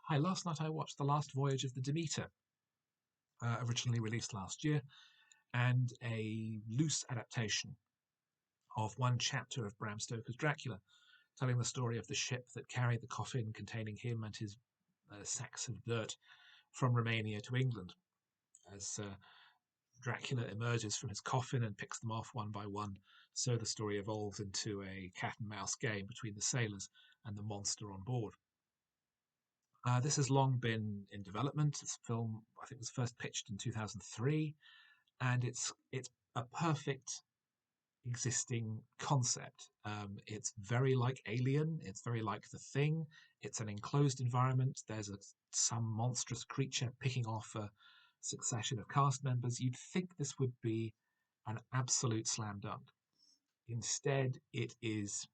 Hi, last night I watched The Last Voyage of the Demeter, originally released last year, and a loose adaptation of one chapter of Bram Stoker's Dracula, telling the story of the ship that carried the coffin containing him and his sacks of dirt from Romania to England. As Dracula emerges from his coffin and picks them off one by one, so the story evolves into a cat and mouse game between the sailors and the monster on board. This has long been in development. This film, I think, was first pitched in 2003, and it's a perfect existing concept. It's very like Alien. It's very like The Thing. It's an enclosed environment. There's some monstrous creature picking off a succession of cast members. You'd think this would be an absolute slam dunk. Instead, it is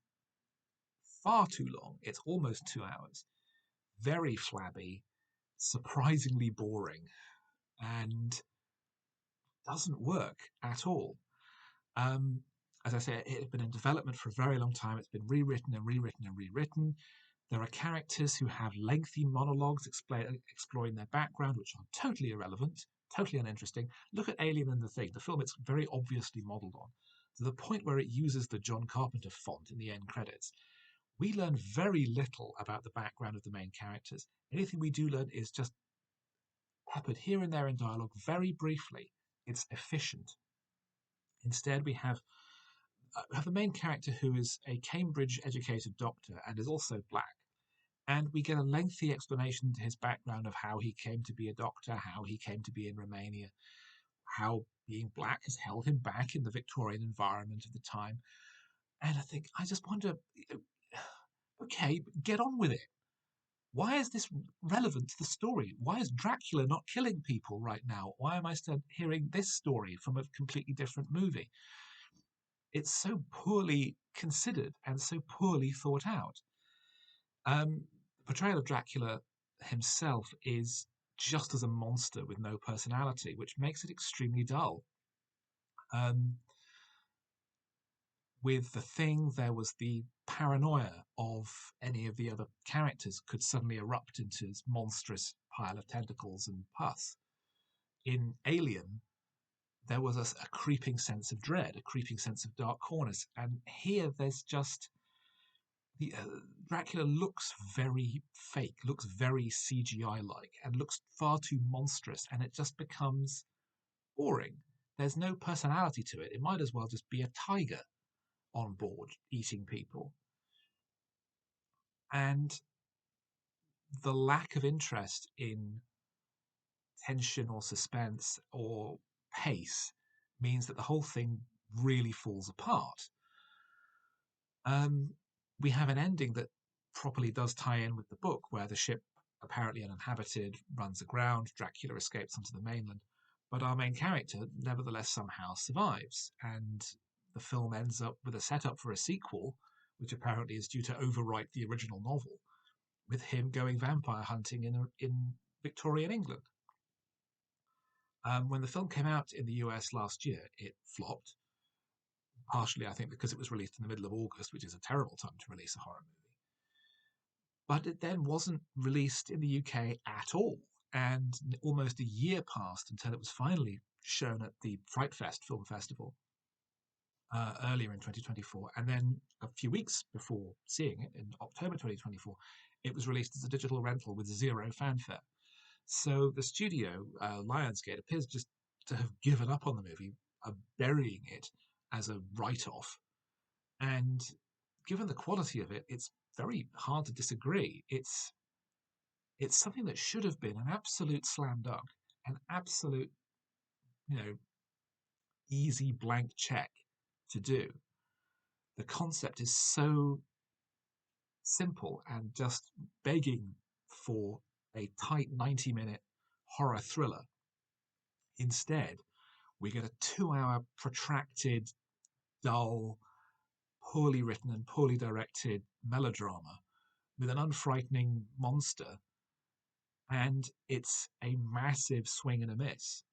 far too long. It's almost 2 hours. Very flabby, surprisingly boring, and doesn't work at all. Um, as I say, it had been in development for a very long time. It's been rewritten and rewritten and rewritten. There are characters who have lengthy monologues exploring their background, which are totally irrelevant, totally uninteresting. Look at Alien and the Thing, the film it's very obviously modelled on, to the point where it uses the John Carpenter font in the end credits. We learn very little about the background of the main characters. Anything we do learn is just peppered here and there in dialogue very briefly. It's efficient. Instead, we have the main character who is a Cambridge-educated doctor and is also black, and we get a lengthy explanation into his background of how he came to be a doctor, how he came to be in Romania, how being black has held him back in the Victorian environment of the time. And I just wonder, okay, get on with it. Why is this relevant to the story? Why is Dracula not killing people right now? Why am I still hearing this story from a completely different movie? It's so poorly considered and so poorly thought out. The portrayal of Dracula himself is just as a monster with no personality, which makes it extremely dull. Um, with The Thing, there was the paranoia of any of the other characters could suddenly erupt into this monstrous pile of tentacles and pus. In Alien, there was a creeping sense of dread, a creeping sense of dark corners, and here there's just the Dracula looks very fake, looks very CGI like, and looks far too monstrous, and it just becomes boring. There's no personality to it. It might as well just be a tiger on board eating people. And the lack of interest in tension or suspense or pace means that the whole thing really falls apart. Um, we have an ending that properly does tie in with the book, where the ship, apparently uninhabited, runs aground, Dracula escapes onto the mainland, but our main character nevertheless somehow survives, and the film ends up with a setup for a sequel, which apparently is due to overwrite the original novel, with him going vampire hunting in Victorian England. When the film came out in the US last year, it flopped, partially, I think, because it was released in the middle of August, which is a terrible time to release a horror movie. But it then wasn't released in the UK at all, and almost a year passed until it was finally shown at the Fright Fest Film Festival earlier in 2024. And then a few weeks before seeing it, in October 2024, it was released as a digital rental with zero fanfare. So the studio, Lionsgate, appears just to have given up on the movie, burying it as a write-off. And given the quality of it, it's very hard to disagree. It's something that should have been an absolute slam dunk, an absolute, you know, easy blank check to do. The concept is so simple and just begging for a tight 90-minute horror thriller. Instead, we get a 2 hour protracted, dull, poorly written and poorly directed melodrama with an unfrightening monster, and it's a massive swing and a miss.